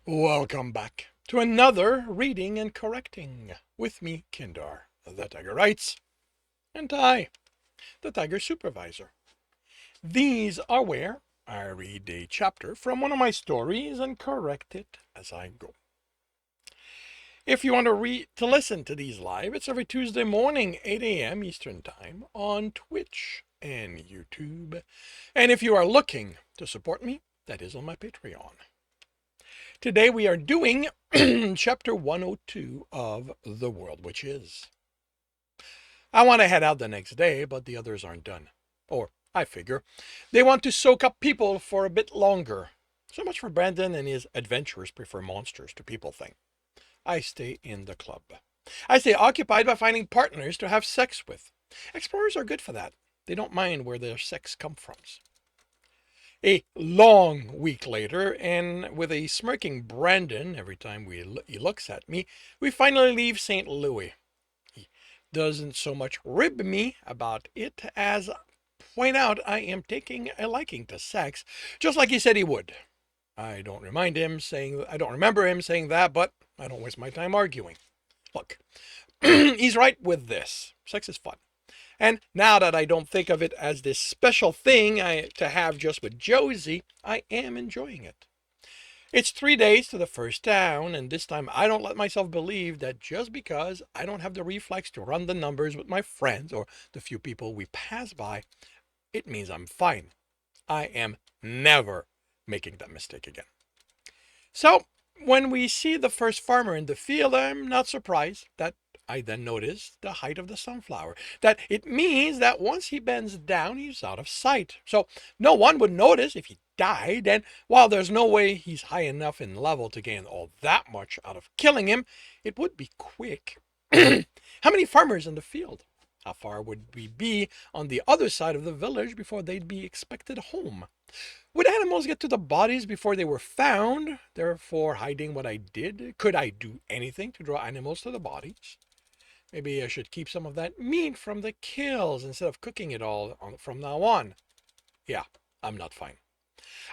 Welcome back to another Reading and Correcting with me, Kindar, the Tiger Writes, and I, the Tiger Supervisor. These are where I read a chapter from one of my stories and correct it as I go. If you want to listen to these live, it's every Tuesday morning, 8 a.m. Eastern Time on Twitch and YouTube. And if you are looking to support me, that is on my Patreon. Today we are doing chapter 102 of The World Which Is. I want to head out the next day, but the others aren't done. Or, I figure, they want to soak up people for a bit longer. So much for Brandon and his adventurers prefer monsters to people thing. I stay in the club. I stay occupied by finding partners to have sex with. Explorers are good for that. They don't mind where their sex comes from. A long week later, and with a smirking Brandon every time he looks at me, we finally leave St. Louis. He doesn't so much rib me about it as point out I am taking a liking to sex, just like he said he would. I don't remember him saying that, but I don't waste my time arguing. Look, he's right with this. Sex is fun. And now that I don't think of it as this special thing to have just with Josie, I am enjoying it. It's 3 days to the first town, and this time I don't let myself believe that just because I don't have the reflex to run the numbers with my friends or the few people we pass by, it means I'm fine. I am never making that mistake again. So, when we see the first farmer in the field, I'm not surprised that I then notice the height of the sunflower. That it means that once he bends down, he's out of sight. So no one would notice if he died, and while there's no way he's high enough in level to gain all that much out of killing him, it would be quick. How many farmers in the field? How far would we be on the other side of the village before they'd be expected home? Would animals get to the bodies before they were found, therefore hiding what I did? Could I do anything to draw animals to the bodies? Maybe I should keep some of that meat from the kills instead of cooking it all from now on. Yeah, I'm not fine.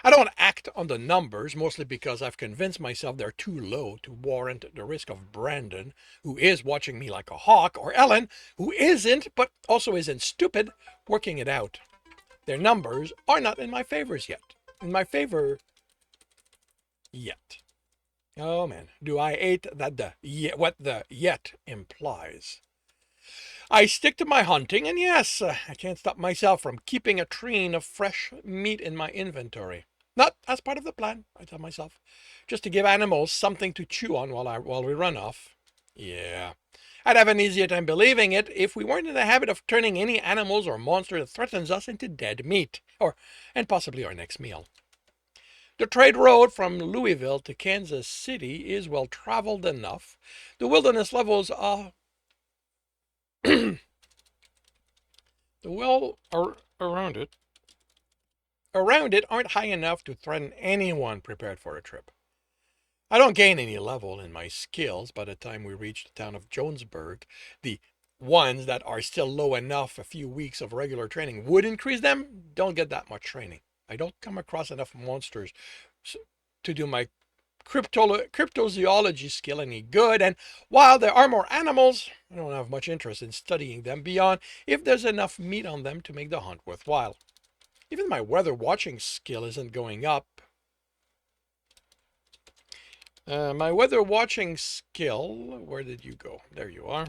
I don't act on the numbers, mostly because I've convinced myself they're too low to warrant the risk of Brandon, who is watching me like a hawk, or Ellen, who isn't, but also isn't stupid, working it out. Their numbers are not in my favors yet. In my favor yet. Oh man, do I hate that what the yet implies. I stick to my hunting, and yes, I can't stop myself from keeping a train of fresh meat in my inventory. Not as part of the plan, I tell myself, just to give animals something to chew on while we run off. Yeah, I'd have an easier time believing it if we weren't in the habit of turning any animals or monster that threatens us into dead meat, and possibly our next meal. The trade road from Louisville to Kansas City is well traveled enough. The wilderness levels the well around it aren't high enough to threaten anyone prepared for a trip. I don't gain any level in my skills by the time we reach the town of Jonesburg. The ones that are still low enough a few weeks of regular training would increase them. Don't get that much training. I don't come across enough monsters to do my cryptozoology skill any good, and while there are more animals, I don't have much interest in studying them beyond if there's enough meat on them to make the hunt worthwhile. Even my weather watching skill isn't going up. My weather watching skill, where did you go? There you are.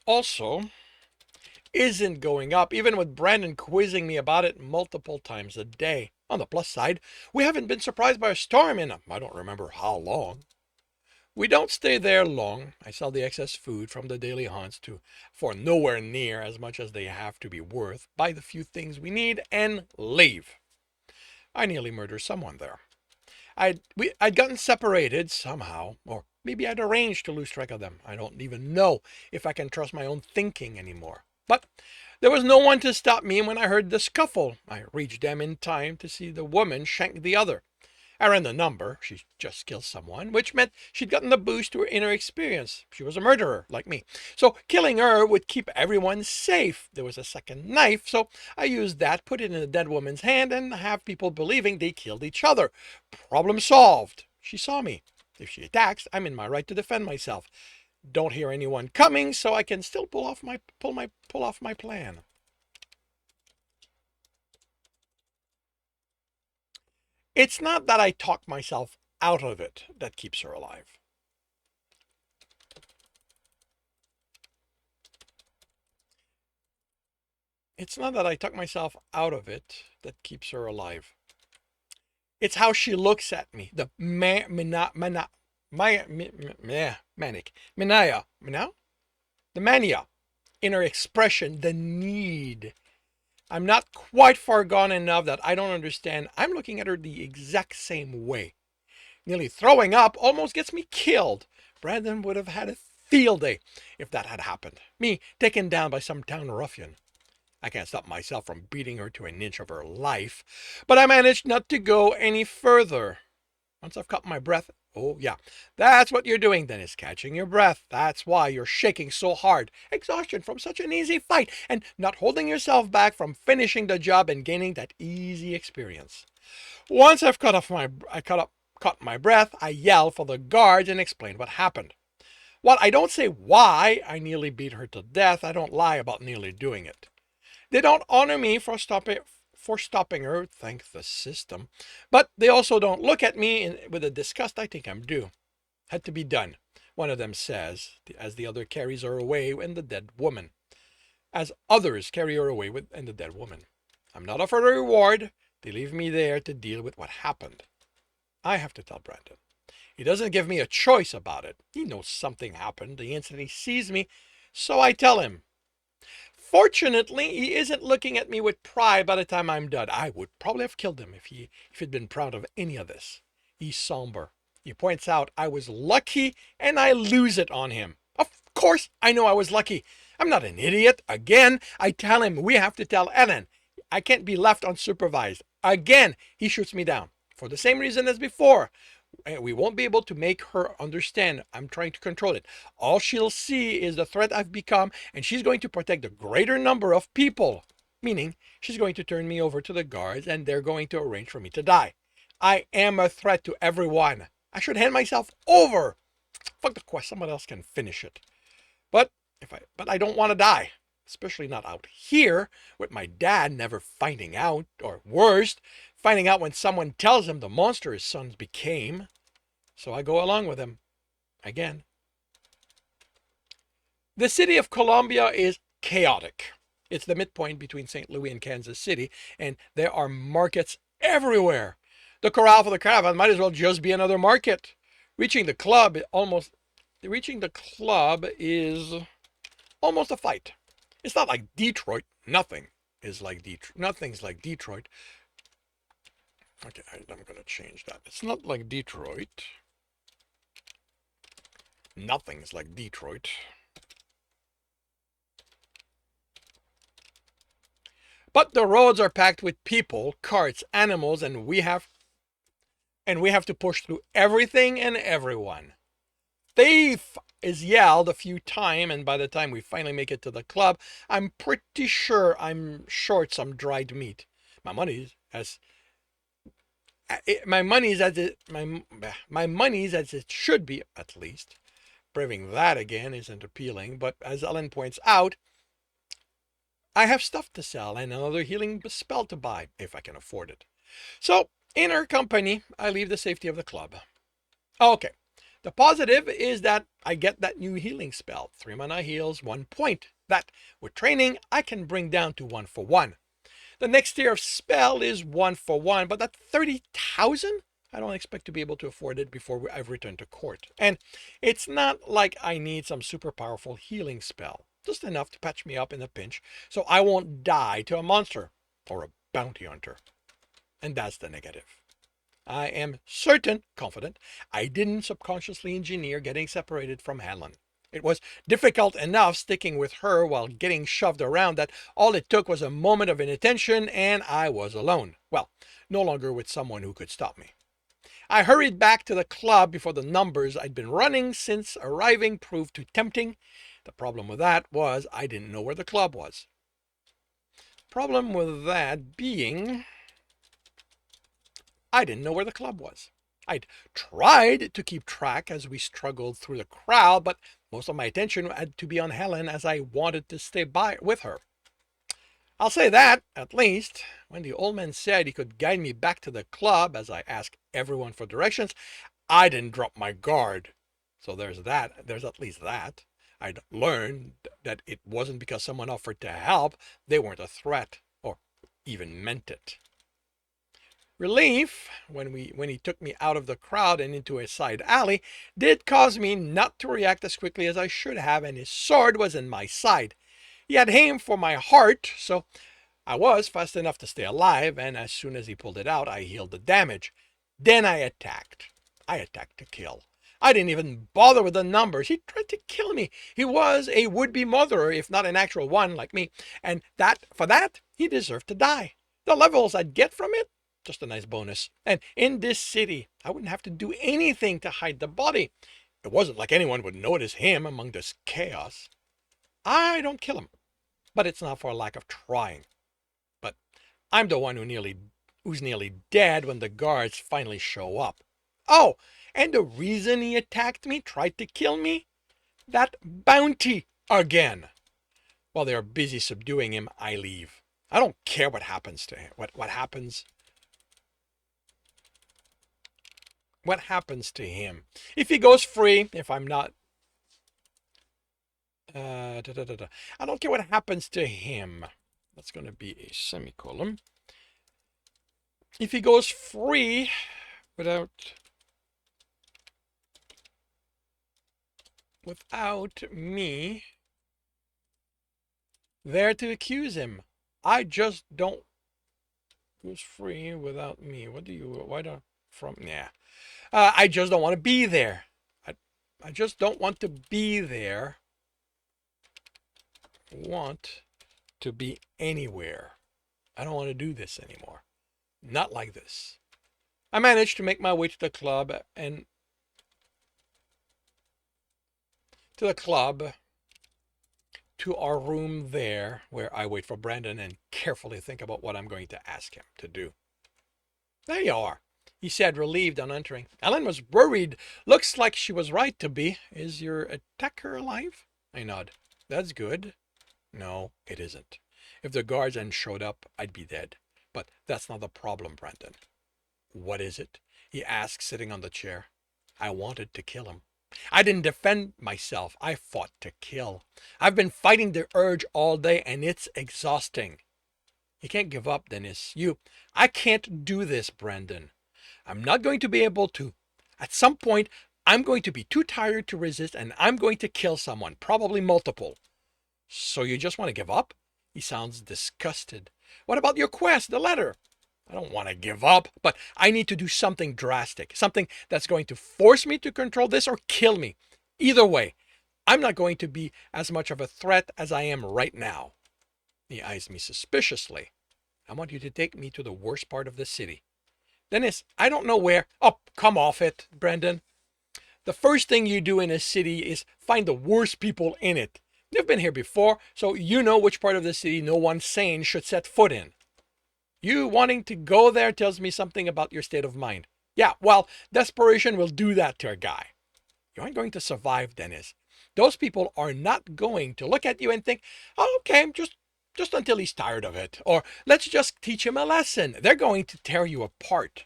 Also, isn't going up, even with Brandon quizzing me about it multiple times a day. On the plus side, we haven't been surprised by a storm in I don't remember how long. We don't stay there long. I sell the excess food from the daily hunts for nowhere near as much as they have to be worth, buy the few things we need, and leave. I nearly murdered someone there. I'd gotten separated somehow, or maybe I'd arranged to lose track of them. I don't even know if I can trust my own thinking anymore. But there was no one to stop me when I heard the scuffle. I reached them in time to see the woman shank the other. I ran the number. She just killed someone, which meant she'd gotten the boost to her inner experience. She was a murderer, like me. So killing her would keep everyone safe. There was a second knife, so I used that, put it in the dead woman's hand, and have people believing they killed each other. Problem solved. She saw me. If she attacks, I'm in my right to defend myself. Don't hear anyone coming, so I can still pull off my plan. It's not that I talk myself out of it that keeps her alive. It's not that I talk myself out of it that keeps her alive. It's how she looks at me. The manic, the mania in her expression, the need. I'm not quite far gone enough that I don't understand. I'm looking at her the exact same way. Nearly throwing up almost gets me killed. Brandon would have had a field day if that had happened. Me taken down by some town ruffian. I can't stop myself from beating her to an inch of her life, but I managed not to go any further. Once I've caught my breath, oh yeah, that's what you're doing, Dennis, catching your breath. That's why you're shaking so hard. Exhaustion from such an easy fight and not holding yourself back from finishing the job and gaining that easy experience. Once I've caught my breath, I yell for the guards and explain what happened. While I don't say why I nearly beat her to death, I don't lie about nearly doing it. They don't honor me for stopping her, thank the system. But they also don't look at me with the disgust I think I'm due. Had to be done, one of them says, as the other carries her away and the dead woman. As others carry her away and the dead woman. I'm not offered a reward. They leave me there to deal with what happened. I have to tell Brandon. He doesn't give me a choice about it. He knows something happened the instant he sees me, so I tell him. Fortunately, he isn't looking at me with pride by the time I'm done. I would probably have killed him if he'd been proud of any of this. He's somber. He points out I was lucky and I lose it on him. Of course, I know I was lucky. I'm not an idiot. Again, I tell him we have to tell Ellen. I can't be left unsupervised. Again, he shoots me down. For the same reason as before. We won't be able to make her understand I'm trying to control it. All she'll see is the threat I've become, and she's going to protect a greater number of people. Meaning, she's going to turn me over to the guards, and they're going to arrange for me to die. I am a threat to everyone. I should hand myself over. Fuck the quest, someone else can finish it. But I don't want to die. Especially not out here, with my dad never finding out, or worst, finding out when someone tells him the monster his sons became. So I go along with him. Again. The city of Columbia is chaotic. It's the midpoint between St. Louis and Kansas City, and there are markets everywhere. The corral for the caravan might as well just be another market. Reaching the club is almost a fight. It's not like Detroit. Nothing's like Detroit. Okay, I'm going to change that. It's not like Detroit. Nothing's like Detroit. But the roads are packed with people, carts, animals, and we have to push through everything and everyone. Thief is yelled a few times, and by the time we finally make it to the club, I'm pretty sure I'm short some dried meat. My money's as it should be, at least. Braving that again isn't appealing, but as Ellen points out, I have stuff to sell and another healing spell to buy, if I can afford it. So, in her company, I leave the safety of the club. Okay. The positive is that I get that new healing spell. 3 mana heals, 1 point. That, with training, I can bring down to 1 for 1. The next tier of spell is 1 for 1, but that 30,000? I don't expect to be able to afford it before I've returned to court. And it's not like I need some super powerful healing spell. Just enough to patch me up in a pinch so I won't die to a monster or a bounty hunter. And that's the negative. I am confident, I didn't subconsciously engineer getting separated from Helen. It was difficult enough sticking with her while getting shoved around that all it took was a moment of inattention and I was alone. Well, no longer with someone who could stop me. I hurried back to the club before the numbers I'd been running since arriving proved too tempting. The problem with that was I didn't know where the club was. Problem with that being I didn't know where the club was. I'd tried to keep track as we struggled through the crowd, but most of my attention had to be on Helen as I wanted to stay by with her. I'll say that, at least, when the old man said he could guide me back to the club as I asked everyone for directions, I didn't drop my guard. So there's that. There's at least that. I'd learned that it wasn't because someone offered to help, they weren't a threat, or even meant it. Relief, when he took me out of the crowd and into a side alley, did cause me not to react as quickly as I should have, and his sword was in my side. He had aimed for my heart, so I was fast enough to stay alive, and as soon as he pulled it out, I healed the damage. Then I attacked. I attacked to kill. I didn't even bother with the numbers. He tried to kill me. He was a would-be murderer, if not an actual one, like me, and for that, he deserved to die. The levels I'd get from it, just a nice bonus. And in this city, I wouldn't have to do anything to hide the body. It wasn't like anyone would notice him among this chaos. I don't kill him, but it's not for lack of trying. But I'm the one who's nearly dead when the guards finally show up. Oh, and the reason he attacked me, tried to kill me? That bounty again. While they're busy subduing him, I leave. I don't care what happens to him. What happens to him? If he goes free, if I'm not... I don't care what happens to him. That's going to be a semicolon. If he goes free without me there to accuse him, I just don't... Goes free without me. I just don't want to be there. I just don't want to be there. Want to be anywhere. I don't want to do this anymore. Not like this. I managed to make my way to the club to our room there, where I wait for Brandon and carefully think about what I'm going to ask him to do. There you are, he said, relieved on entering. Ellen was worried. Looks like she was right to be. Is your attacker alive? I nod. That's good. No, it isn't. If the guards hadn't showed up, I'd be dead. But that's not the problem, Brandon. What is it? He asked, sitting on the chair. I wanted to kill him. I didn't defend myself. I fought to kill. I've been fighting the urge all day, and it's exhausting. You can't give up, Dennis. I can't do this, Brandon. I'm not going to be able to. At some point, I'm going to be too tired to resist, and I'm going to kill someone, probably multiple. So you just want to give up? He sounds disgusted. What about your quest, the letter? I don't want to give up, but I need to do something drastic, something that's going to force me to control this or kill me. Either way, I'm not going to be as much of a threat as I am right now. He eyes me suspiciously. I want you to take me to the worst part of the city. Dennis, I don't know where. Oh, come off it, Brendan. The first thing you do in a city is find the worst people in it. You've been here before, so you know which part of the city no one sane should set foot in. You wanting to go there tells me something about your state of mind. Yeah, well, desperation will do that to a guy. You aren't going to survive, Dennis. Those people are not going to look at you and think, oh, okay, just until he's tired of it. Or let's just teach him a lesson. They're going to tear you apart.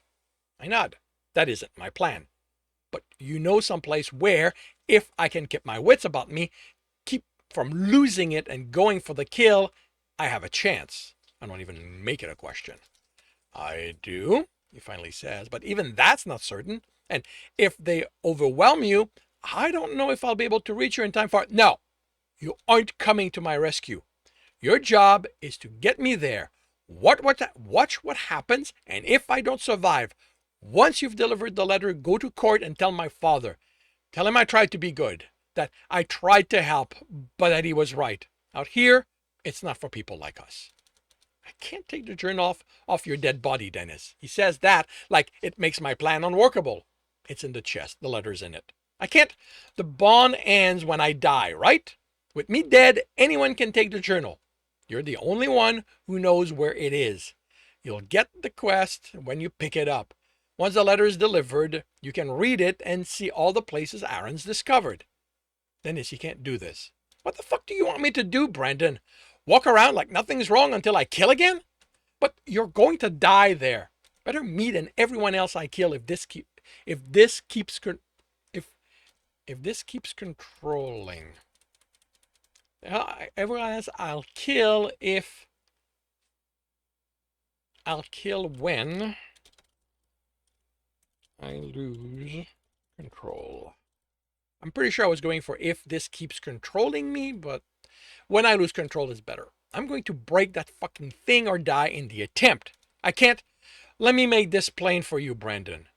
I nod. That isn't my plan. But you know someplace where, if I can keep my wits about me, keep from losing it and going for the kill, I have a chance. I don't even make it a question. I do, he finally says, but even that's not certain. And if they overwhelm you, I don't know if I'll be able to reach you in time for... No, you aren't coming to my rescue. Your job is to get me there. Watch what happens, and if I don't survive, once you've delivered the letter, go to court and tell my father. Tell him I tried to be good, that I tried to help, but that he was right. Out here, it's not for people like us. I can't take the journal off your dead body, Dennis. He says that like it makes my plan unworkable. It's in the chest. The letter's in it. I can't. The bond ends when I die, right? With me dead, anyone can take the journal. You're the only one who knows where it is. You'll get the quest when you pick it up. Once the letter is delivered, you can read it and see all the places Aaron's discovered. Dennis, you can't do this. What the fuck do you want me to do, Brandon? Walk around like nothing's wrong until I kill again? But you're going to die there. Better me than everyone else I kill if this keeps controlling. Everyone else I'll kill when I lose control. I'm pretty sure I was going for if this keeps controlling me, but when I lose control is better. I'm going to break that fucking thing or die in the attempt. I can't. Let me make this plain for you, Brandon.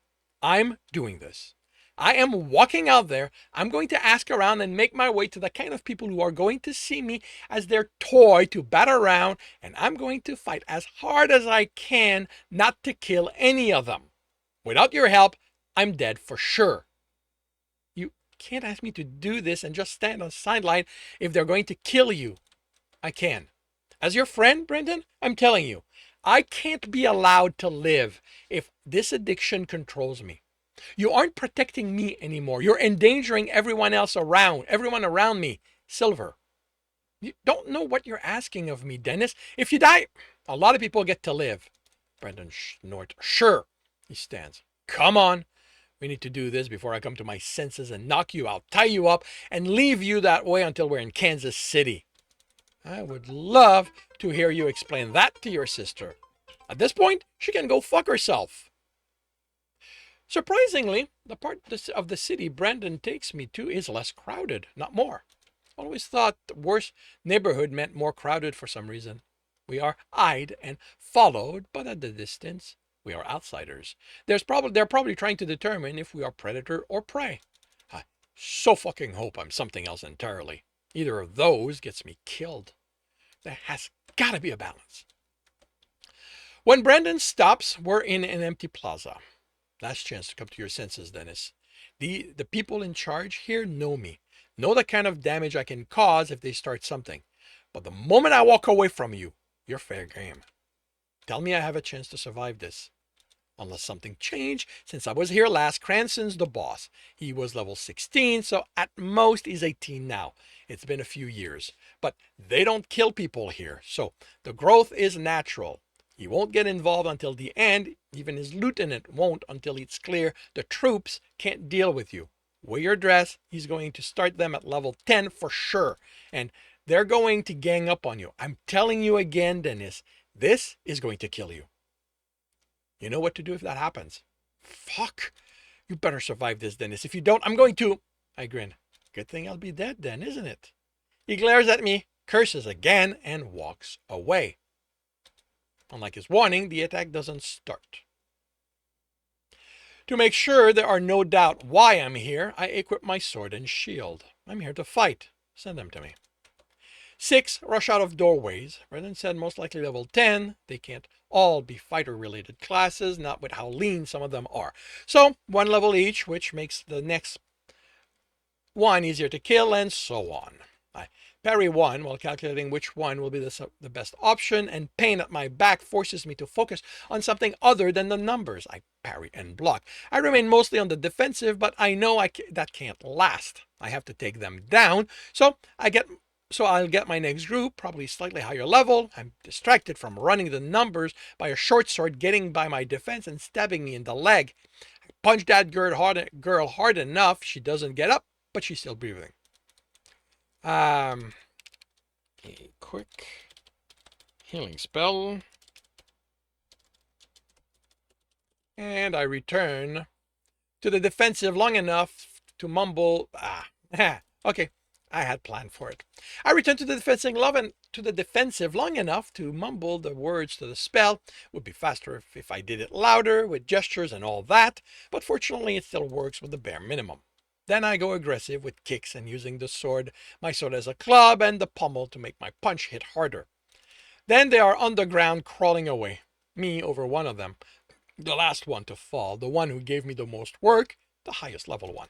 I'm doing this. I am walking out there. I'm going to ask around and make my way to the kind of people who are going to see me as their toy to bat around, and I'm going to fight as hard as I can not to kill any of them. Without your help, I'm dead for sure. You can't ask me to do this and just stand on the sideline if they're going to kill you. I can. As your friend, Brendan, I'm telling you, I can't be allowed to live if this addiction controls me. You aren't protecting me anymore. You're endangering everyone around me. Silver, you don't know what you're asking of me, Dennis. If you die, a lot of people get to live. Brendan snorts. Sure. He stands. Come on. We need to do this before I come to my senses and knock you out, tie you up, and leave you that way until we're in Kansas City. I would love to hear you explain that to your sister. At this point, she can go fuck herself. Surprisingly, the part of the city Brandon takes me to is less crowded, not more. Always thought the worse neighborhood meant more crowded for some reason. We are eyed and followed, but at the distance, we are outsiders. They're probably trying to determine if we are predator or prey. I so fucking hope I'm something else entirely. Either of those gets me killed. There has got to be a balance. When Brandon stops, we're in an empty plaza. Last chance to come to your senses, Dennis. The people in charge here know me. Know the kind of damage I can cause if they start something. But the moment I walk away from you, you're fair game. Tell me I have a chance to survive this. Unless something changed since I was here last, Cranston's the boss. He was level 16, so at most he's 18 now. It's been a few years. But they don't kill people here, so the growth is natural. He won't get involved until the end. Even his lieutenant won't until it's clear the troops can't deal with you. Wear your dress. He's going to start them at level 10 for sure. And they're going to gang up on you. I'm telling you again, Dennis, this is going to kill you. You know what to do if that happens. Fuck. You better survive this, Dennis. If you don't, I'm going to... I grin. Good thing I'll be dead then, isn't it? He glares at me, curses again, and walks away. Unlike his warning, the attack doesn't start. To make sure there are no doubt why I'm here, I equip my sword and shield. I'm here to fight. Send them to me. 6 rush out of doorways. Brendan said most likely level 10. They can't all be fighter-related classes, not with how lean some of them are. So, 1 level each, which makes the next one easier to kill, and so on. I parry one while calculating which one will be the best option, and pain at my back forces me to focus on something other than the numbers. I parry and block. I remain mostly on the defensive, but I know that can't last. I have to take them down, so I'll get my next group, probably slightly higher level. I'm distracted from running the numbers by a short sword getting by my defense and stabbing me in the leg. I punch that girl hard enough, she doesn't get up, but she's still breathing. A quick healing spell. And I return to the defensive long enough to mumble, okay, I had planned for it. I return to the defensive long enough to mumble the words to the spell. Would be faster if I did it louder with gestures and all that, but fortunately it still works with the bare minimum. Then I go aggressive with kicks and using my sword as a club and the pommel to make my punch hit harder. Then they are underground crawling away. Me over one of them. The last one to fall, the one who gave me the most work, the highest level one.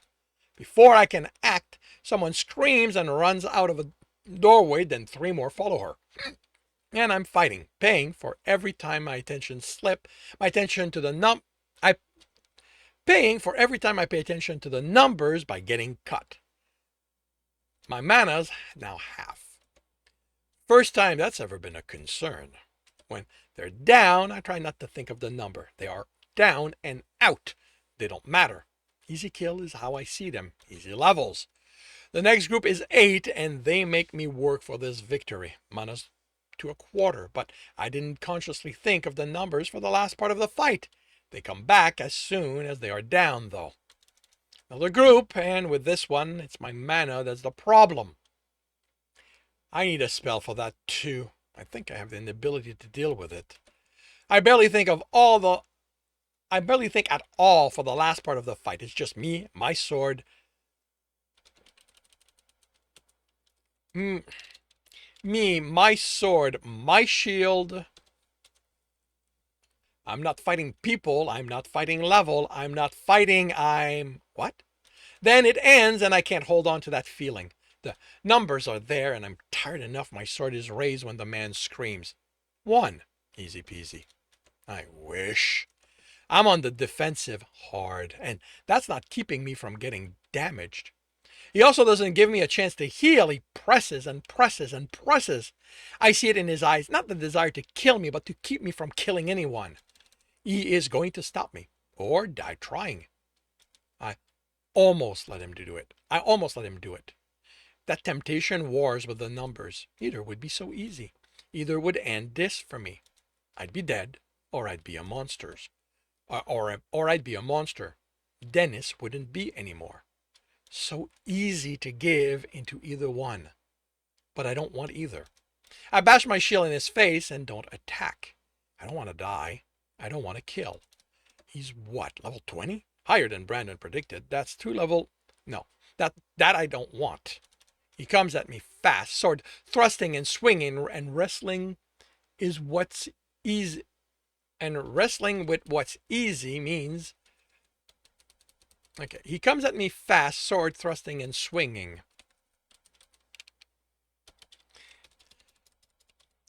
Before I can act, someone screams and runs out of a doorway, then 3 more follow her. And I'm fighting, paying for every time my attention slip, my attention to the I paying for every time I pay attention to the numbers by getting cut. My mana's now half. First time that's ever been a concern. When they're down, I try not to think of the number. They are down and out. They don't matter. Easy kill is how I see them. Easy levels. The next group is 8, and they make me work for this victory. Mana's to a quarter, but I didn't consciously think of the numbers for the last part of the fight. They come back as soon as they are down, though. Another group, and with this one, it's my mana that's the problem. I need a spell for that too. I think I have the ability to deal with it. I barely think at all for the last part of the fight. It's just me, my sword. Me, my sword, my shield. I'm not fighting people. I'm not fighting level. I'm not fighting. What? Then it ends and I can't hold on to that feeling. The numbers are there and I'm tired enough my sword is raised when the man screams. 1. Easy peasy. I wish. I'm on the defensive hard, and that's not keeping me from getting damaged. He also doesn't give me a chance to heal. He presses and presses and presses. I see it in his eyes, not the desire to kill me, but to keep me from killing anyone. He is going to stop me, or die trying. I almost let him do it. That temptation wars with the numbers. Either would be so easy. Either would end this for me. I'd be dead, or I'd be a monster. Or I'd be a monster. Dennis wouldn't be anymore. So easy to give into either one. But I don't want either. I bash my shield in his face and don't attack. I don't want to die. I don't want to kill. He's what, level 20? Higher than Brandon predicted. That's 2 level. No, that I don't want. He comes at me fast, sword thrusting and swinging, and wrestling is what's easy. And wrestling with what's easy means... Okay, he comes at me fast, sword thrusting and swinging.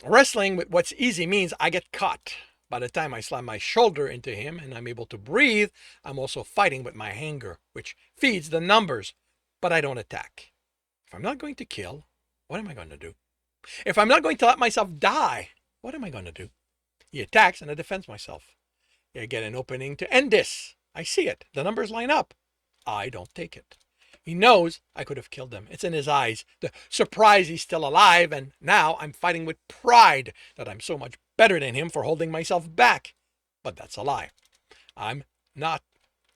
Wrestling with what's easy means I get caught. By the time I slam my shoulder into him and I'm able to breathe, I'm also fighting with my anger, which feeds the numbers, but I don't attack. If I'm not going to kill, what am I going to do? If I'm not going to let myself die, what am I going to do? He attacks and I defend myself. I get an opening to end this. I see it. The numbers line up. I don't take it. He knows I could have killed him. It's in his eyes. The surprise he's still alive, and now I'm fighting with pride that I'm so much better than him for holding myself back. But that's a lie. I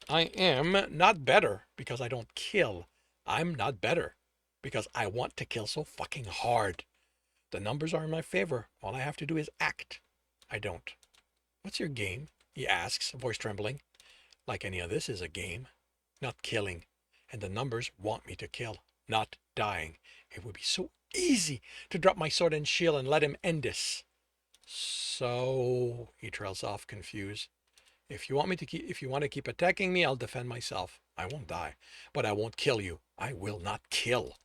am not better because I don't kill. I'm not better because I want to kill so fucking hard. The numbers are in my favor. All I have to do is act. I don't. What's your game? He asks, voice trembling. Like any of this is a game. Not killing. And the numbers want me to kill. Not dying. It would be so easy to drop my sword and shield and let him end this. So, he trails off, confused. If you want to keep attacking me, I'll defend myself. I won't die, but I won't kill you. I will not kill.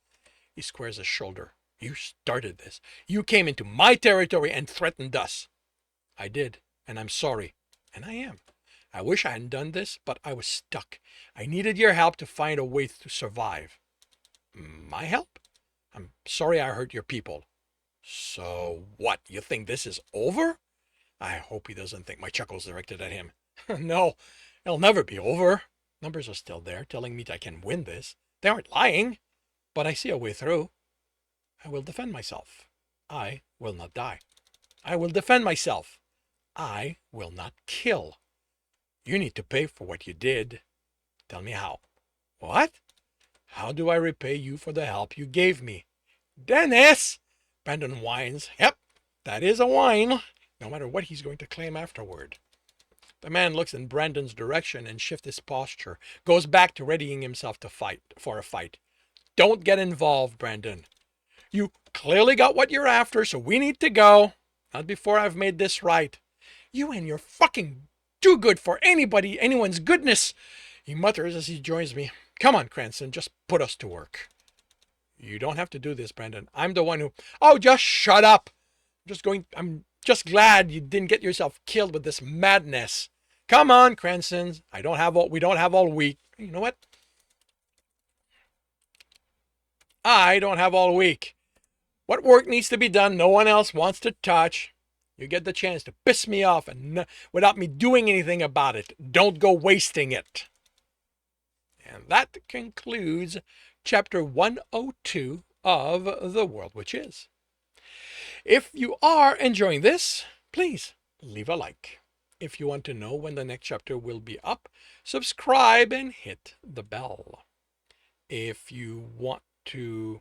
He squares his shoulder. You started this. You came into my territory and threatened us. I did, and I'm sorry. And I am. I wish I hadn't done this, but I was stuck. I needed your help to find a way to survive. My help? I'm sorry I hurt your people. So what? You think this is over? I hope he doesn't think my chuckle's directed at him. No, it'll never be over. Numbers are still there, telling me I can win this. They aren't lying, but I see a way through. I will defend myself. I will not die. I will defend myself. I will not kill. You need to pay for what you did. Tell me how. What? How do I repay you for the help you gave me? Dennis! Brandon whines. Yep, that is a whine, no matter what he's going to claim afterward. The man looks in Brandon's direction and shifts his posture, goes back to readying himself to fight for a fight. Don't get involved, Brandon. You clearly got what you're after, so we need to go. Not before I've made this right. You and your fucking too good for anyone's goodness, he mutters as he joins me. Come on, Cranston, just put us to work. You don't have to do this, Brandon. I'm the one who... Oh, just shut up. I'm just glad you didn't get yourself killed with this madness. Come on, Cranston. We don't have all week. You know what? I don't have all week. What work needs to be done no one else wants to touch. You get the chance to piss me off and without me doing anything about it. Don't go wasting it. And that concludes chapter 102 of The World Which Is. If you are enjoying this, please leave a like. If you want to know when the next chapter will be up, subscribe and hit the bell. If you want to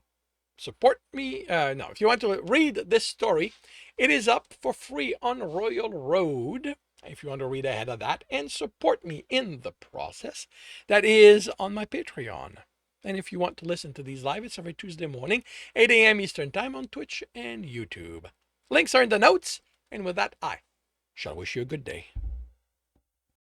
support me, if you want to read this story, it is up for free on Royal Road. If you want to read ahead of that and support me in the process, that is on my Patreon. And if you want to listen to these live, it's every Tuesday morning, 8 a.m. Eastern Time on Twitch and YouTube. Links are in the notes. And with that, I shall wish you a good day.